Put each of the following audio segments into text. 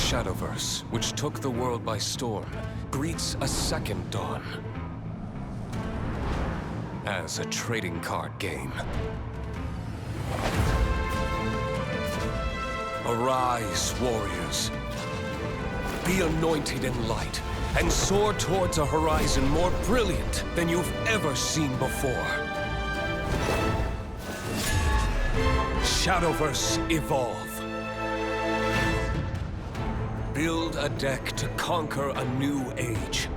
Shadowverse, which took the world by storm, greets a second dawn. As a trading card game. Arise, warriors. Be anointed in light, and soar towards a horizon more brilliant than you've ever seen before. Shadowverse Evolve. Build a deck to conquer a new age.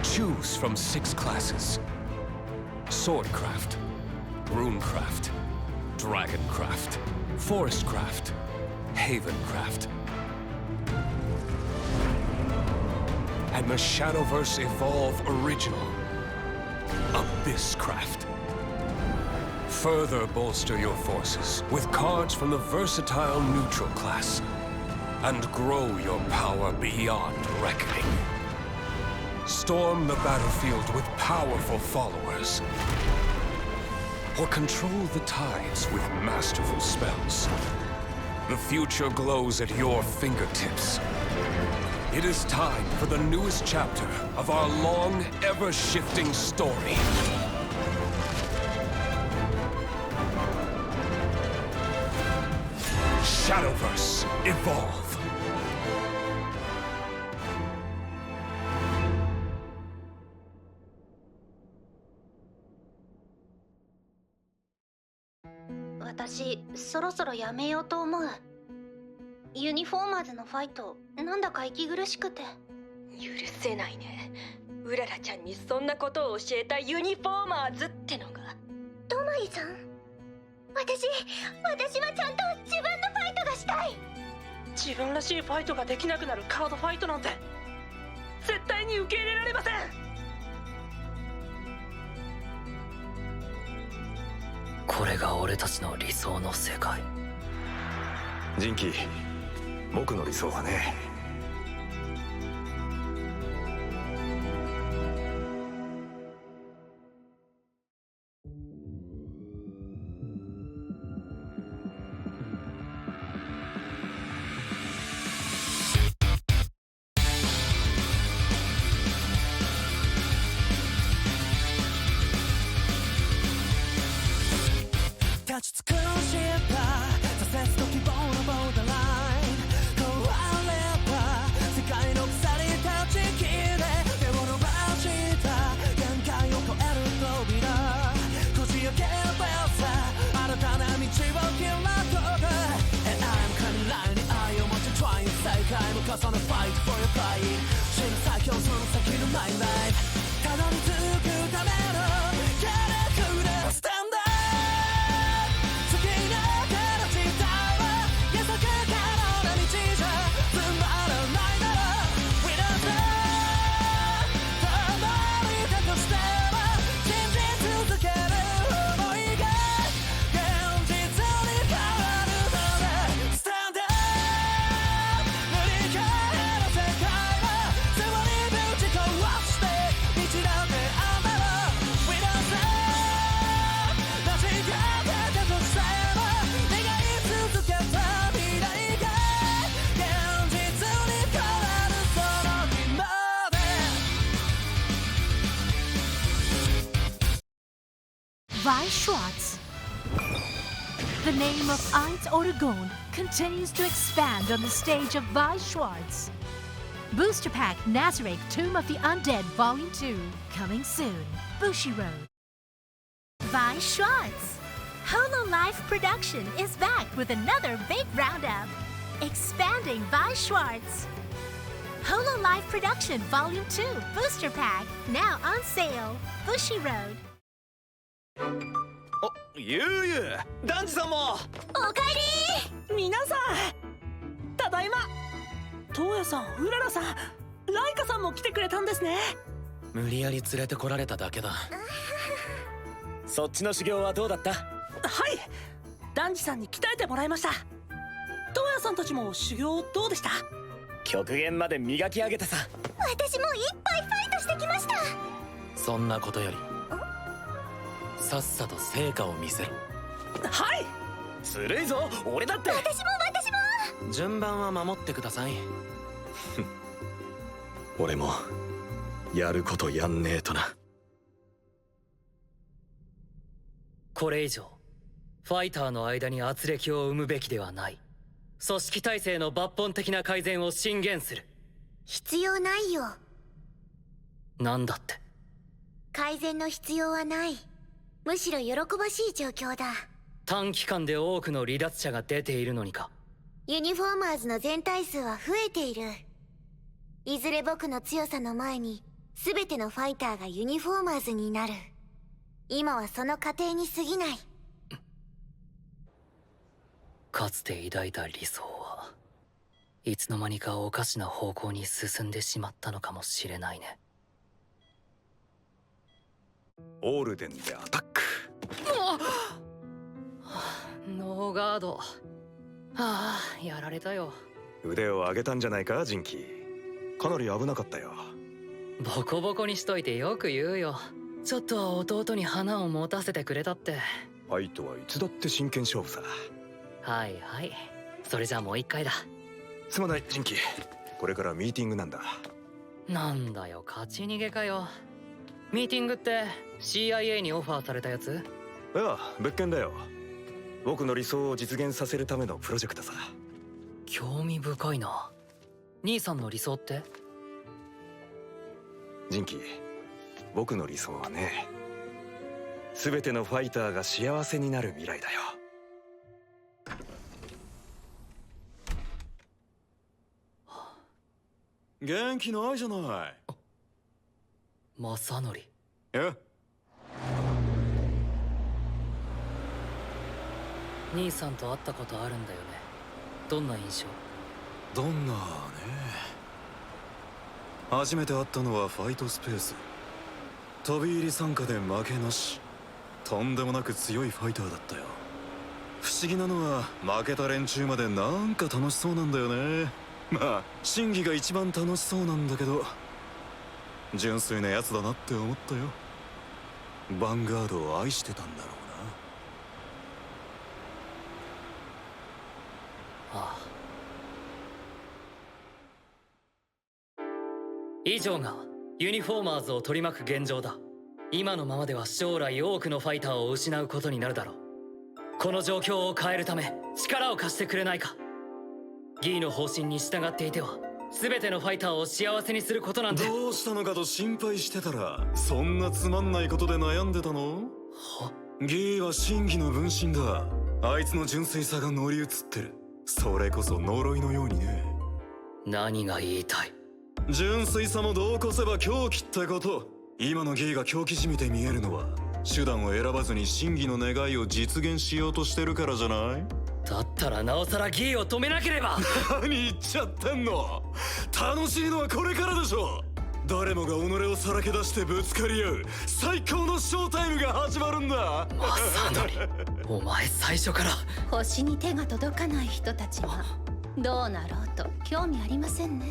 Choose from 6 classes. Swordcraft, Runecraft, Dragoncraft, Forestcraft, Havencraft. And the Shadowverse Evolve Original, Abysscraft. Further bolster your forces with cards from the versatile neutral class, and grow your power beyond reckoning. Storm the battlefield with powerful followers, or control the tides with masterful spells. The future glows at your fingertips. It is time for the newest chapter of our long, ever-shifting story. Shadowverse Evolve. 私、そろそろやめようと思う。ユニフォーマーズのファイト、なんだか息苦しくて。許せないね。うららちゃんにそんなことを教えたユニフォーマーズってのが。トマリさん、私はちゃんと自分のファイトがしたい。自分らしいファイトができなくなるカードファイトなんて絶対に受け入れられません。これが俺たちの理想の世界。ジンキー、僕の理想はね、立ち尽くした挫折と希望のボーダーライン壊れた世界の鎖断ち切れ手を伸ばした限界を超える扉こじ開けばさ新たな道を切らとく And I'm カニラインに愛を持ち Trying 再会も重ね Fight for your pride 死ぬ最強その先のマイライフたどり着くためのキャラクタースタンダーVi Schwartz. The name of Eins Oregon continues to expand on the stage of Vi Schwartz. Booster Pack Nazareth Tomb of the Undead Volume 2, coming soon. Bushiroad. Vi Schwartz. Hololive Production is back with another big roundup. Expanding Vi Schwartz. Hololive Production Volume 2, Booster Pack, now on sale. Bushiroad. あ、ゆうゆう、ダンジさんも。おかえり。皆さんただいま。トウヤさん、うららさん、ライカさんも来てくれたんですね。無理やり連れてこられただけだ。そっちの修行はどうだった？はい、ダンジさんに鍛えてもらいました。トウヤさんたちも修行どうでした？極限まで磨き上げてさ。私もいっぱいファイトしてきました。そんなことよりさっさと成果を見せろ。はい。ずるいぞ、俺だって。私も順番は守ってください。俺もやることやんねえとな。これ以上ファイターの間に圧力を生むべきではない。組織体制の抜本的な改善を進言する。必要ないよ。なんだって。改善の必要はない。むしろ喜ばしい状況だ。短期間で多くの離脱者が出ているのにか。ユニフォーマーズの全体数は増えている。いずれ僕の強さの前に全てのファイターがユニフォーマーズになる。今はその過程に過ぎない。かつて抱いた理想はいつの間にかおかしな方向に進んでしまったのかもしれないね。オールデンでアタック。ノーガード。やられたよ。腕を上げたんじゃないかジンキー。かなり危なかったよ。ボコボコにしといてよく言うよ。ちょっとは弟に花を持たせてくれたって。ファイトはいつだって真剣勝負さ。はいはい、それじゃあもう一回だ。すまないジンキー、これからミーティングなんだ。なんだよ、勝ち逃げかよ。ミーティングって CIA にオファーされたやつ？いや、物件だよ。僕の理想を実現させるためのプロジェクトさ。興味深いな。兄さんの理想って？ジンキー、僕の理想はね、全てのファイターが幸せになる未来だよ。元気ないじゃない。正則。え？兄さんと会ったことあるんだよね。どんな印象？どんなね。初めて会ったのはファイトスペース。飛び入り参加で負けなし。とんでもなく強いファイターだったよ。不思議なのは負けた連中までなんか楽しそうなんだよね。まあ審議が一番楽しそうなんだけど、純粋なやつだなって思ったよ。ヴァンガードを愛してたんだろうな。ああ。以上がユニフォーマーズを取り巻く現状だ。今のままでは将来多くのファイターを失うことになるだろう。この状況を変えるため力を貸してくれないか。ギーの方針に従っていては全てのファイターを幸せにすることなんて。どうしたのかと心配してたら、そんなつまんないことで悩んでたの？は？ギーは真偽の分身だ。あいつの純粋さが乗り移ってる。それこそ呪いのようにね。何が言いたい？純粋さも度を越せば狂気ってこと。今のギーが狂気じみて見えるのは、手段を選ばずに真偽の願いを実現しようとしてるからじゃない？だったらなおさらギーを止めなければ。何言っちゃってんの。楽しいのはこれからでしょ。誰もが己をさらけ出してぶつかり合う最高のショータイムが始まるんだ。正則、お前最初から。星に手が届かない人たちがどうなろうと興味ありませんね。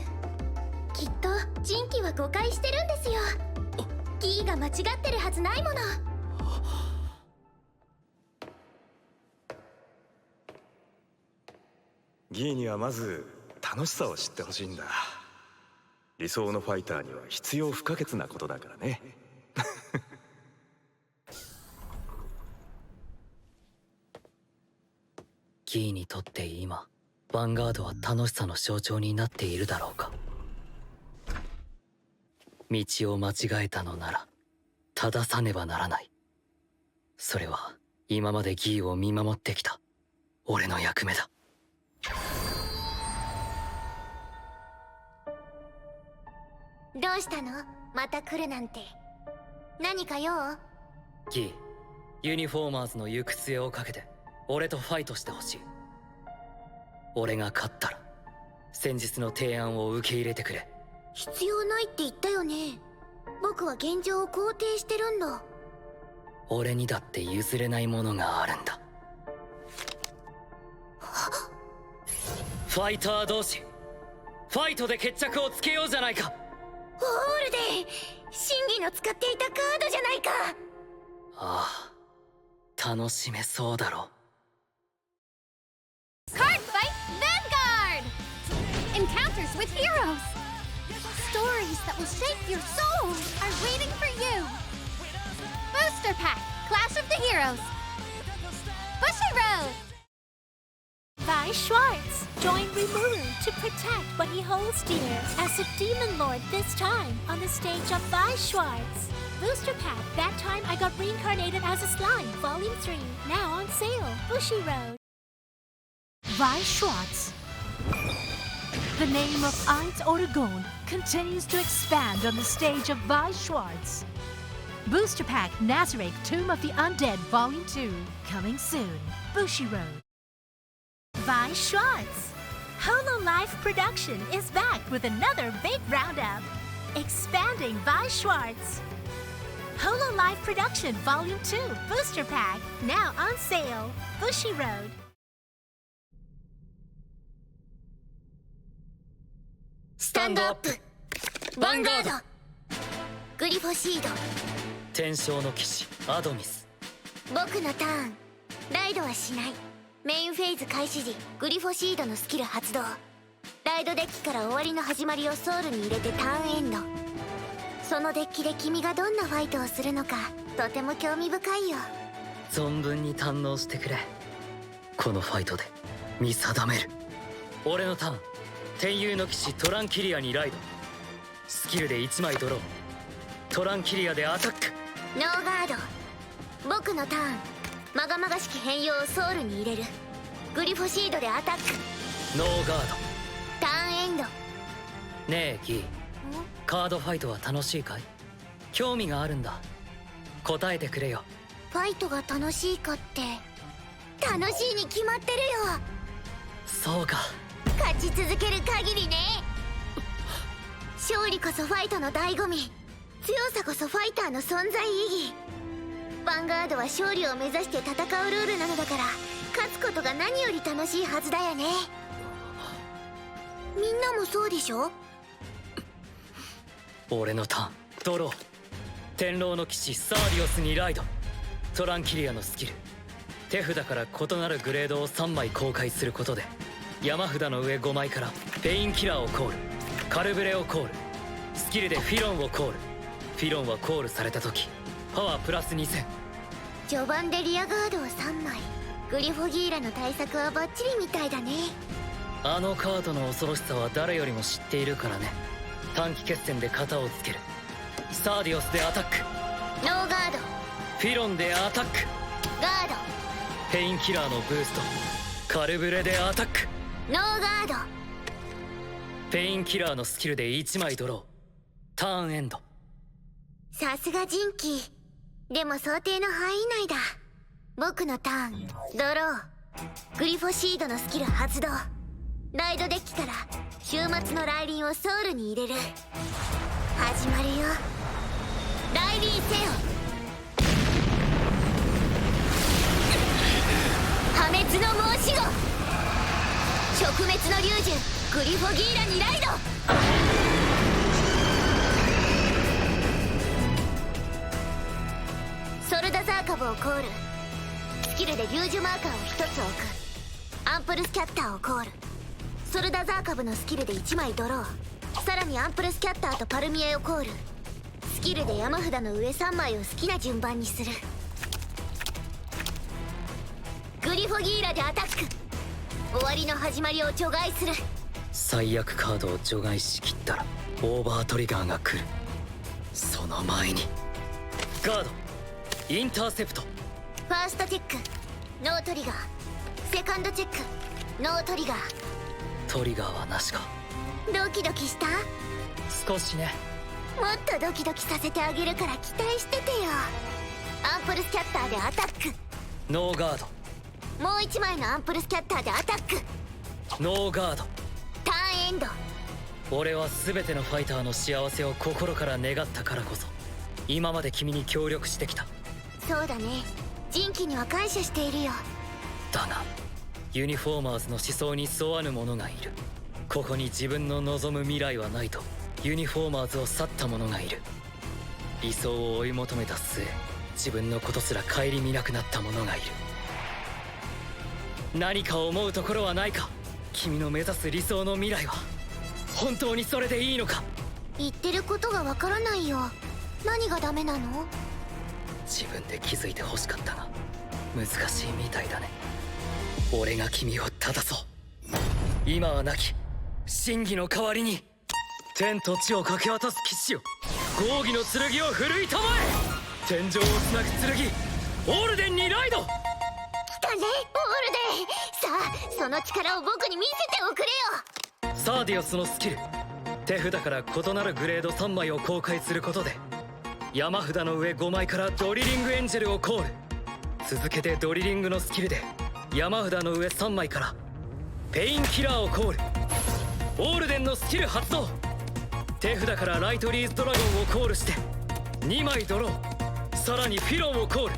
きっとジンキは誤解してるんですよ。ギーが間違ってるはずないもの。ギーにはまず楽しさを知ってほしいんだ。理想のファイターには必要不可欠なことだからね。ギーにとって今ヴァンガードは楽しさの象徴になっているだろうか。道を間違えたのなら正さねばならない。それは今までギーを見守ってきた俺の役目だ。どうしたの？また来るなんて。何か用？ギー、ユニフォーマーズの行く末をかけて俺とファイトしてほしい。俺が勝ったら先日の提案を受け入れてくれ。必要ないって言ったよね。僕は現状を肯定してるんだ。俺にだって譲れないものがあるんだ。ファイター同士、ファイトで決着をつけようじゃないか。オールデン、真偽の使っていたカードじゃないか。ああ、楽しめそうだろ。Card Fight Vanguard! with heroes. Stories that will shape your soul are waiting for you. Booster Pack, Clash of the Heroes. Bushy Road. Vi Schwartz joined Rimuru to protect what he holds dear as a demon lord, this time on the stage of Vi Schwartz. Booster Pack, that time I got reincarnated as a slime, Volume 3, now on sale, Bushy Road. Vi Schwartz. The name of Eins Oregon continues to expand on the stage of Vi Schwartz. Booster Pack Nazarick Tomb of the Undead Volume 2, coming soon, Bushy Road. Vi Schwartz. Hololive Production is back with another big roundup. Expanding Vi Schwartz. Hololive Production Volume 2 Booster Pack, now on sale, Bushy Road. スタンドアップヴァンガードグリフォシード天正の騎士アドミス。僕のターン。ライドはしない。メインフェーズ開始時グリフォシードのスキル発動。ライドデッキから終わりの始まりをソウルに入れてターンエンド。そのデッキで君がどんなファイトをするのかとても興味深いよ。存分に堪能してくれ。このファイトで見定める。俺のターン。天遊の騎士トランキリアにライド。スキルで1枚ドロー。トランキリアでアタック。ノーガード。僕のターン。まがまがしき変容をソウルに入れる。グリフォシードでアタック。ノーガード。ターンエンド。ねえギー、カードファイトは楽しいかい？興味があるんだ。答えてくれよ。ファイトが楽しいかって楽しいに決まってるよ。そうか。勝ち続ける限りね。勝利こそファイトの醍醐味。強さこそファイターの存在意義。ヴァンガードは勝利を目指して戦うルールなのだから、勝つことが何より楽しいはずだよね。みんなもそうでしょ？俺のターン。ドロー。天狼の騎士サーディオスにライド。トランキリアのスキル。手札から異なるグレードを3枚公開することで、山札の上5枚からペインキラーをコール、カルブレをコール、スキルでフィロンをコール。フィロンはコールされた時パワープラス2000。序盤でリアガードを3枚。グリフォギーラの対策はバッチリみたいだね。あのカードの恐ろしさは誰よりも知っているからね。短期決戦で型をつける。サーディオスでアタック。ノーガード。フィロンでアタック。ガード。ペインキラーのブースト。カルブレでアタック。ノーガード。ペインキラーのスキルで1枚ドロー。ターンエンド。さすがジンキー。でも想定の範囲内だ。僕のターン。ドロー。グリフォシードのスキル発動。ライドデッキから週末の来臨をソウルに入れる。始まるよ。来臨せよ。破滅の申し子。食滅の龍獣グリフォギーラにライド。ソルダザーカブをコール。スキルで龍樹マーカーを1つ置く。アンプルスキャッターをコール。ソルダザーカブのスキルで1枚ドロー。さらにアンプルスキャッターとパルミエをコール。スキルで山札の上3枚を好きな順番にする。グリフォギーラでアタック。終わりの始まりを除外する。最悪カードを除外しきったらオーバートリガーが来る。その前にガードインターセプト。ファーストチェックノートリガー。セカンドチェックノートリガー。トリガーはなしか。ドキドキした？少しね。もっとドキドキさせてあげるから期待しててよ。アンプルスキャッターでアタック。ノーガード。もう1枚のアンプルスキャッターでアタック。ノーガード。ターンエンド。俺は全てのファイターの幸せを心から願ったからこそ今まで君に協力してきた。そうだね。ジンキには感謝しているよ。だがユニフォーマーズの思想に沿わぬ者がいる。ここに自分の望む未来はないとユニフォーマーズを去った者がいる。理想を追い求めた末自分のことすら顧みなくなった者がいる。何か思うところはないか？君の目指す理想の未来は。本当にそれでいいのか？言ってることがわからないよ。何がダメなの？自分で気づいて欲しかったが難しいみたいだね。俺が君を正そう。今はなき真偽の代わりに天と地をかけ渡す騎士よ、合議の剣を振るいたまえ。天井をつなぐ剣オールデンにライド。来たね、オールデン。さあその力を僕に見せておくれよ。サーディオスのスキル、手札から異なるグレード3枚を公開することで山札の上5枚からドリリングエンジェルをコール。続けてドリリングのスキルで山札の上3枚からペインキラーをコール。オールデンのスキル発動。手札からライトリーズドラゴンをコールして2枚ドロー。さらにフィロンをコール。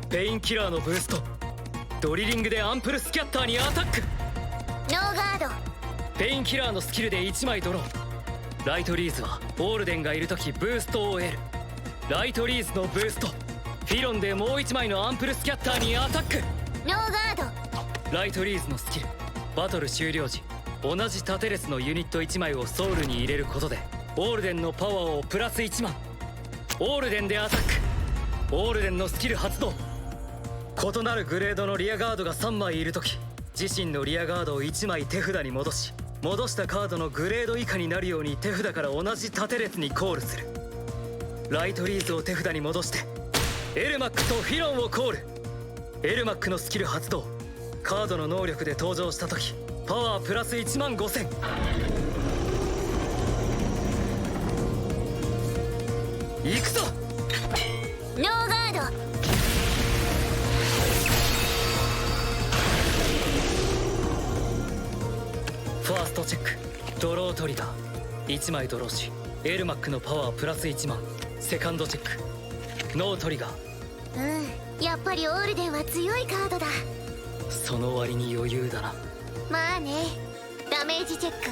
ペインキラーのブースト。ドリリングでアンプルスキャッターにアタック。ノーガード。ペインキラーのスキルで1枚ドロー。ライトリーズはオールデンがいるときブーストを得る。ライトリーズのブースト。フィロンでもう1枚のアンプルスキャッターにアタック。ノーガード。ライトリーズのスキル、バトル終了時同じタテレスのユニット1枚をソウルに入れることでオールデンのパワーをプラス1万。オールデンでアタック。オールデンのスキル発動。異なるグレードのリアガードが3枚いるとき自身のリアガードを1枚手札に戻し、戻したカードのグレード以下になるように手札から同じ縦列にコールする。ライトリーズを手札に戻してエルマックとフィロンをコール。エルマックのスキル発動。カードの能力で登場した時パワープラス1万5000。行くぞ。ノーガード。ファーストチェック、ドロートリガー。1枚ドローしエルマックのパワープラス1万。セカンドチェック、ノートリガー。やっぱりオールデンは強いカードだ。その割に余裕だな。まあね。ダメージチェック、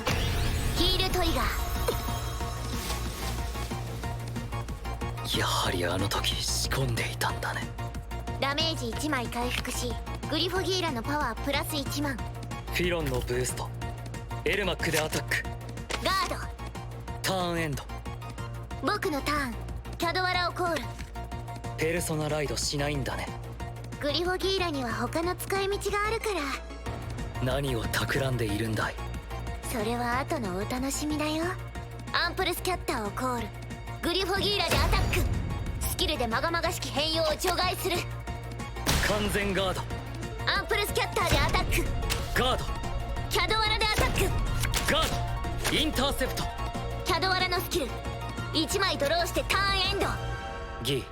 ヒールトリガー。やはりあの時仕込んでいたんだね。ダメージ1枚回復しグリフォギーラのパワープラス1万。フィロンのブースト。エルマックでアタック。ガード。ターンエンド。僕のターン、キャドワラをコール。ペルソナライドしないんだね。グリフォギーラには他の使い道があるから。何を企んでいるんだい。それは後のお楽しみだよ。アンプルスキャッターをコール。グリフォギーラでアタック。スキルでまがまがしき変容を除外する。完全ガード。アンプルスキャッターでアタック。ガード。キャドワラでアタック。ガード。インターセプト。キャドワラのスキル1枚ドローしてターンエンド。ギー、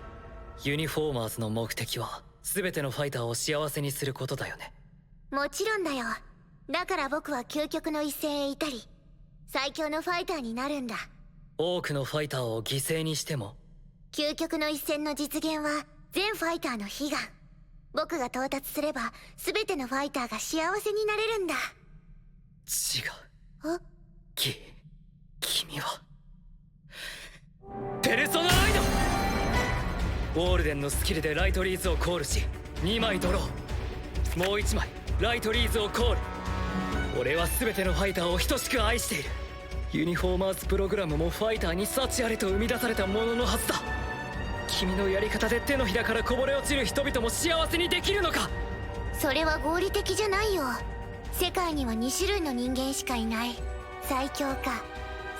ユニフォーマーズの目的は全てのファイターを幸せにすることだよね。もちろんだよ。だから僕は究極の一戦へ至り最強のファイターになるんだ。多くのファイターを犠牲にしても究極の一戦の実現は全ファイターの悲願。僕が到達すれば全てのファイターが幸せになれるんだ。違う。ギー、君はペルソナライド。オールデンのスキルでライトリーズをコールし2枚ドロー。もう1枚ライトリーズをコール。俺は全てのファイターを等しく愛している。ユニフォーマーズプログラムもファイターに幸あれと生み出されたもののはずだ。君のやり方で手のひらからこぼれ落ちる人々も幸せにできるのか。それは合理的じゃないよ。世界には2種類の人間しかいない。最強か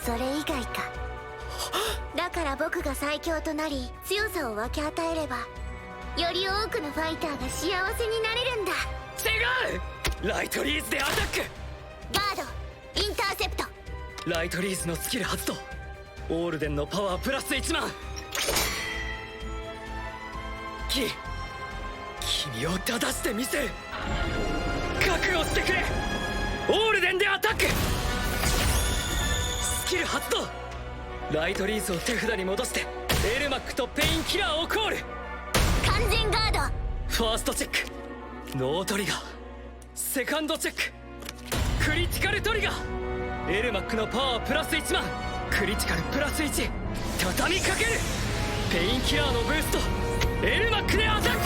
それ以外か。だから僕が最強となり強さを分け与えればより多くのファイターが幸せになれるんだ。違う。ライトリーズでアタック。ガード。インターセプト。ライトリーズのスキル発動。オールデンのパワープラス1万。君を正してみせる。覚悟してくれ。オールデンでアタック。スキル発動。ライトリーズを手札に戻してエルマックとペインキラーをコール。完全ガード。ファーストチェック、ノートリガー。セカンドチェック、クリティカルトリガー。エルマックのパワープラス1万。クリティカルプラス1。畳みかける。ペインキラーのブースト。エルマックでアタック。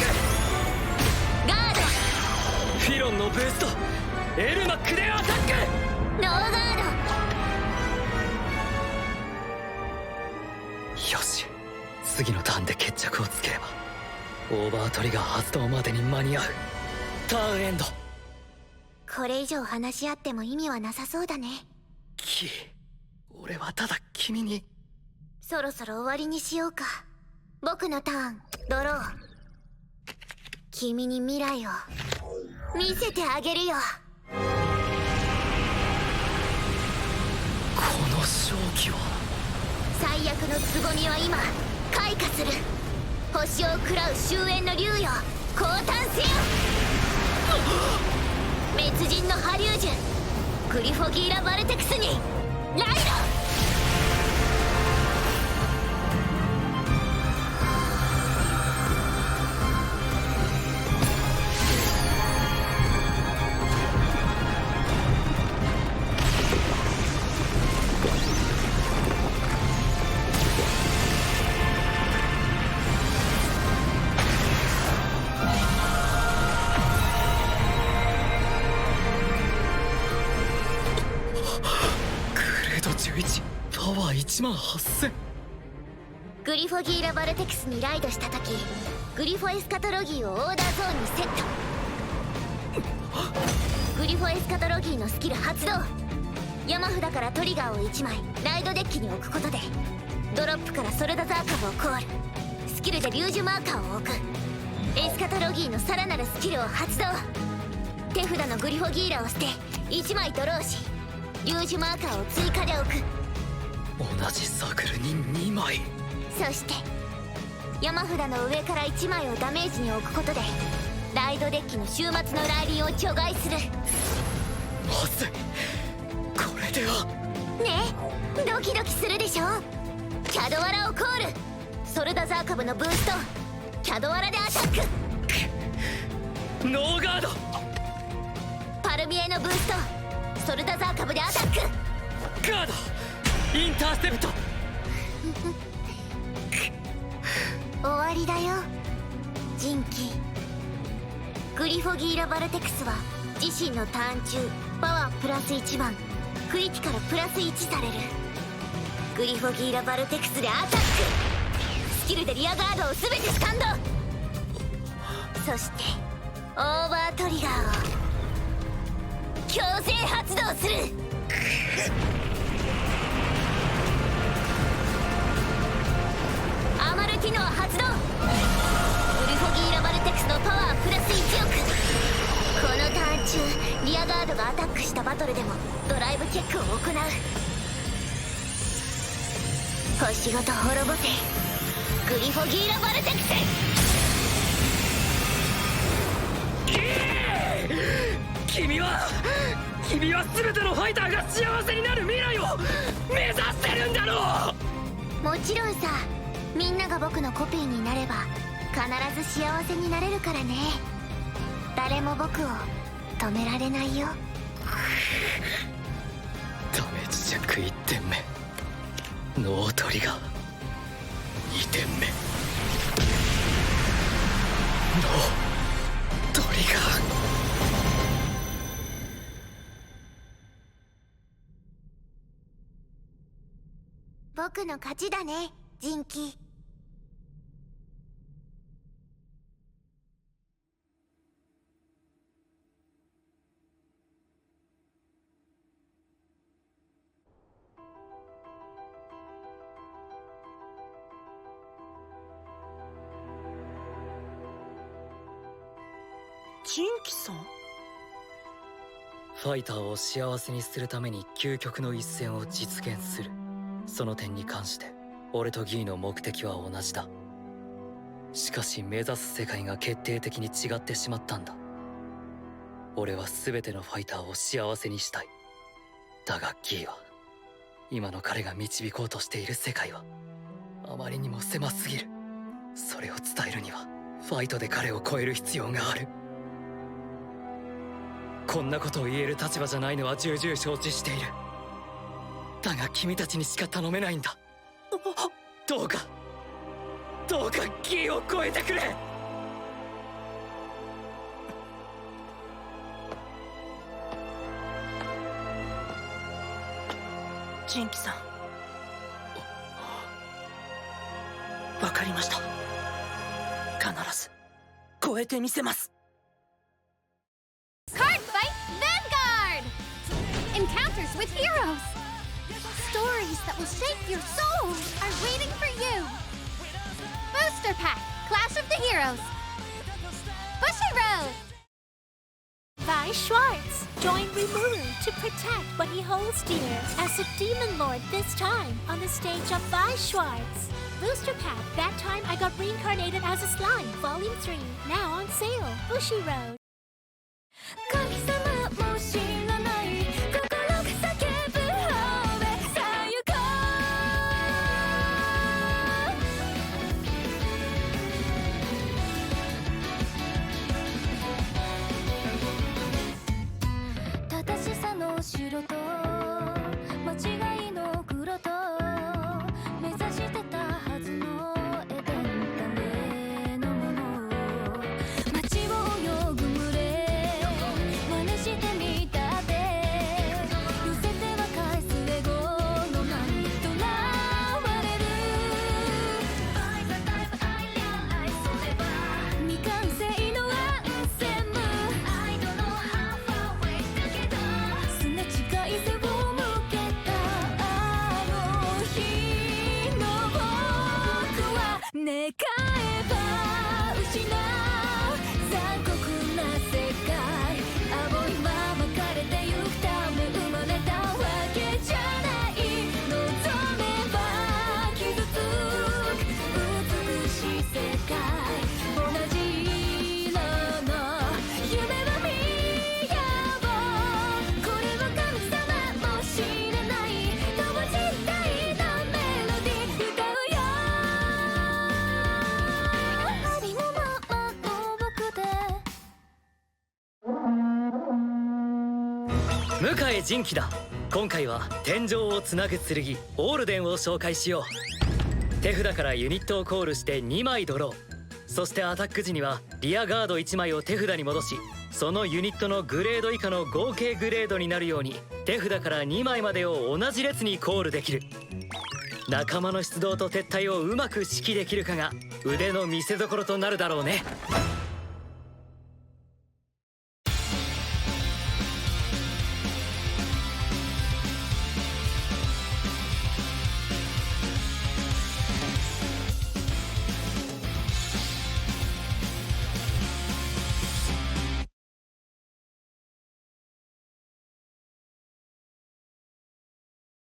ガード。フィロンのブースト。エルマックでアタック。ノーガード。次のターンで決着をつければオーバートリガー発動までに間に合う。ターンエンド。これ以上話し合っても意味はなさそうだね。キー、俺はただ君に。そろそろ終わりにしようか。僕のターン、ドロー。君に未来を見せてあげるよ。この勝機は。最悪の凄みは今開花する。星を喰らう終焉の竜よ、降誕せよ。滅人の波竜樹グリフォギーラ・バルテクスにライド。パワー18000。グリフォギーラ・バルテクスにライドした時、グリフォエスカトロギーをオーダーゾーンにセット。グリフォエスカトロギーのスキル発動。山札からトリガーを1枚ライドデッキに置くことでドロップからソルダザーカブをコール。スキルでリュージュマーカーを置く。エスカトロギーのさらなるスキルを発動。手札のグリフォギーラを捨て1枚ドローし、リュージュマーカーを追加で置く。同じサークルに2枚。そして山札の上から1枚をダメージに置くことでライドデッキの終末の来臨を除外する。まずい、これでは。ねえ、ドキドキするでしょ。キャドワラをコール。ソルダザーカブのブースト、キャドワラでアタック。ノーガード。パルミエのブースト、ソルダザーカブでアタック。ガード、インターセプト。終わりだよジンキー。グリフォギーラ・バルテクスは自身のターン中パワープラス1番、クリティカルプラス1される。グリフォギーラ・バルテクスでアタック。スキルでリアガードを全てスタンド。そしてオーバートリガーを強制発動する。アマルティノア発動。グリフォギーラ・バルテクスのパワープラス1億。このターン中リアガードがアタックしたバトルでもドライブチェックを行う。星ごと滅ぼせグリフォギーラ・バルテクス。君は全てのファイターが幸せになる未来を目指してるんだろう。もちろんさ、みんなが僕のコピーになれば必ず幸せになれるからね。誰も僕を止められないよ。ダメージチェック1点目、ノートリガー2点目、ノートリガー。僕の勝ちだねジンキ。ジンキさん。ファイターを幸せにするために究極の一戦を実現する。その点に関して俺とギーの目的は同じだ。しかし目指す世界が決定的に違ってしまったんだ。俺は全てのファイターを幸せにしたい。だがギーは今の彼が導こうとしている世界はあまりにも狭すぎる。それを伝えるにはファイトで彼を超える必要がある。こんなことを言える立場じゃないのは重々承知している。だが君たちにしか頼めないんだ。どうかギーを超えてくれ。ジンキさん、分かかりました。必ず超えてみせます。 Card Fight Vanguard! Encounters with heroes! Stories that will shake your soul are waiting for you! Booster Pack Clash of the Heroes! Bushy Road! Vi Schwartz joined Rimuru to protect what he holds dear as a demon lord, this time on the stage of Vi Schwartz. Booster Pack, that time I got reincarnated as a slime, Volume 3, now on sale, Bushy Road. 神様も知らない心が叫ぶ方へさあ行こう正しさの白と間違いの黒と目指してたはずのエデンダメのもの街を泳ぐ群れ真似してみたって寄せては返すエゴの波とらわれる未完成のアンセムすれ違い背を向けたあの日の僕は願えば失う残酷な世界青いまま枯れてゆくため生まれたわけじゃない望めば傷つく美しい世界同じ色の夢を見ようこれは神様も知れない同時代のメロディー歌うよありのままの僕で向井仁輝だ。今回は天井をつなぐ剣オールデンを紹介しよう。手札からユニットをコールして2枚ドロー、そしてアタック時にはリアガード1枚を手札に戻し、そのユニットのグレード以下の合計グレードになるように手札から2枚までを同じ列にコールできる。仲間の出動と撤退をうまく指揮できるかが腕の見せ所となるだろうね。